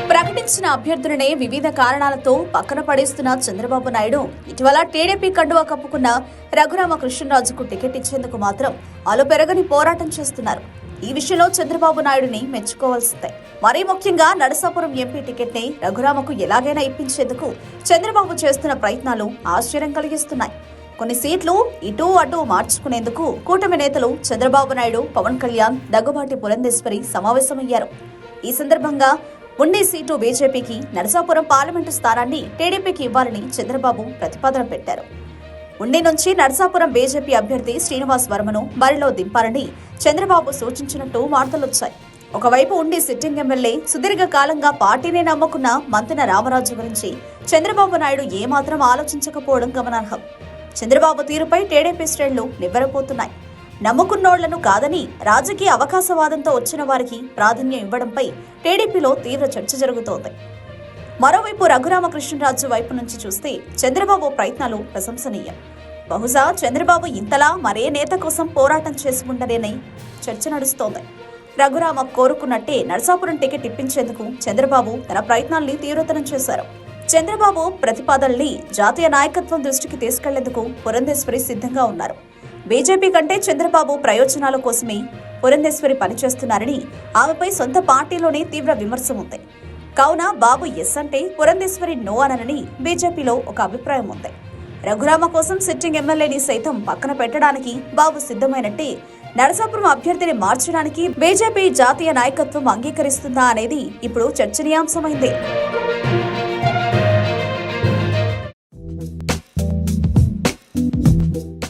ప్రకటించిన అభ్యర్థులనే వివిధ కారణాలతో పక్కన పడేస్తున్న చంద్రబాబు నాయుడు ఇటీవల టీడీపీ కండువా కప్పుకున్న రఘురామకృష్ణరాజుకు టికెట్ ఇచ్చేందుకు మాత్రం అలుపెరగని పోరాటం చేస్తున్నారు. ఈ విషయంలో చంద్రబాబు నాయుడుని మెచ్చుకోవాల్సిందే. మరీ ముఖ్యంగా నరసాపురం ఎంపీ టికెట్ ని రఘురామకు ఎలాగైనా ఇప్పించేందుకు చంద్రబాబు చేస్తున్న ప్రయత్నాలు ఆశ్చర్యం కలిగిస్తున్నాయి. కొన్ని సీట్లు ఇటు అటు మార్చుకునేందుకు కూటమి నేతలు చంద్రబాబు నాయుడు, పవన్ కళ్యాణ్, దగ్గుబాటి పురంధేశ్వరి సమావేశమయ్యారు. ఈ సందర్భంగా ఉండి సీటు బీజేపీకి, నరసాపురం పార్లమెంటు స్థానాన్ని టీడీపీకి ఇవ్వాలని చంద్రబాబు ప్రతిపాదన పెట్టారు. ఉండి నుంచి నరసాపురం బీజేపీ అభ్యర్థి శ్రీనివాస్ వర్మను బరిలో దింపాలని చంద్రబాబు సూచించినట్టు వార్తలొచ్చాయి. ఒకవైపు ఉండి సిట్టింగ్ ఎమ్మెల్యే, సుదీర్ఘ కాలంగా పార్టీనే నమ్ముకున్న మంతెన రామరాజు గురించి చంద్రబాబు నాయుడు ఏమాత్రం ఆలోచించకపోవడం గమనార్హం. చంద్రబాబు తీరుపై టీడీపీ శ్రేణులు నివ్వెరపోతున్నాయి. నమ్ముకున్నోళ్లను కాదని రాజకీయ అవకాశవాదంతో వచ్చిన వారికి ప్రాధాన్యం ఇవ్వడంపై టీడీపీలో తీవ్ర చర్చ జరుగుతోంది. మరోవైపు రఘురామకృష్ణరాజు వైపు నుంచి చూస్తే చంద్రబాబు ప్రయత్నాలు ప్రశంసనీయం. బహుశా చంద్రబాబు ఇంతలా మరే నేత కోసం పోరాటం చేసి ఉండలేని చర్చ నడుస్తోంది. రఘురామ కోరుకున్నట్టే నరసాపురం టికెట్ ఇప్పించేందుకు చంద్రబాబు తన ప్రయత్నాల్ని తీవ్రతరం చేశారు. చంద్రబాబు ప్రతిపాదనల్ని జాతీయ నాయకత్వం దృష్టికి తీసుకెళ్లేందుకు పురంధేశ్వరి సిద్ధంగా ఉన్నారు. బీజేపీ కంటే చంద్రబాబు ప్రయోజనాల కోసమే పురంధేశ్వరి పనిచేస్తున్నారని ఆమెపై సొంత పార్టీలోనే తీవ్ర విమర్శ ఉంది. కావున బాబు ఎస్ అంటే పురంధేశ్వరి నో అనని బీజేపీలో ఒక అభిప్రాయం ఉంది. రఘురామ కోసం సిట్టింగ్ ఎమ్మెల్యేని సైతం పక్కన పెట్టడానికి బాబు సిద్ధమైనట్టే నరసాపురం అభ్యర్థిని మార్చడానికి బీజేపీ జాతీయ నాయకత్వం అంగీకరిస్తుందా అనేది ఇప్పుడు చర్చనీయాంశమైంది.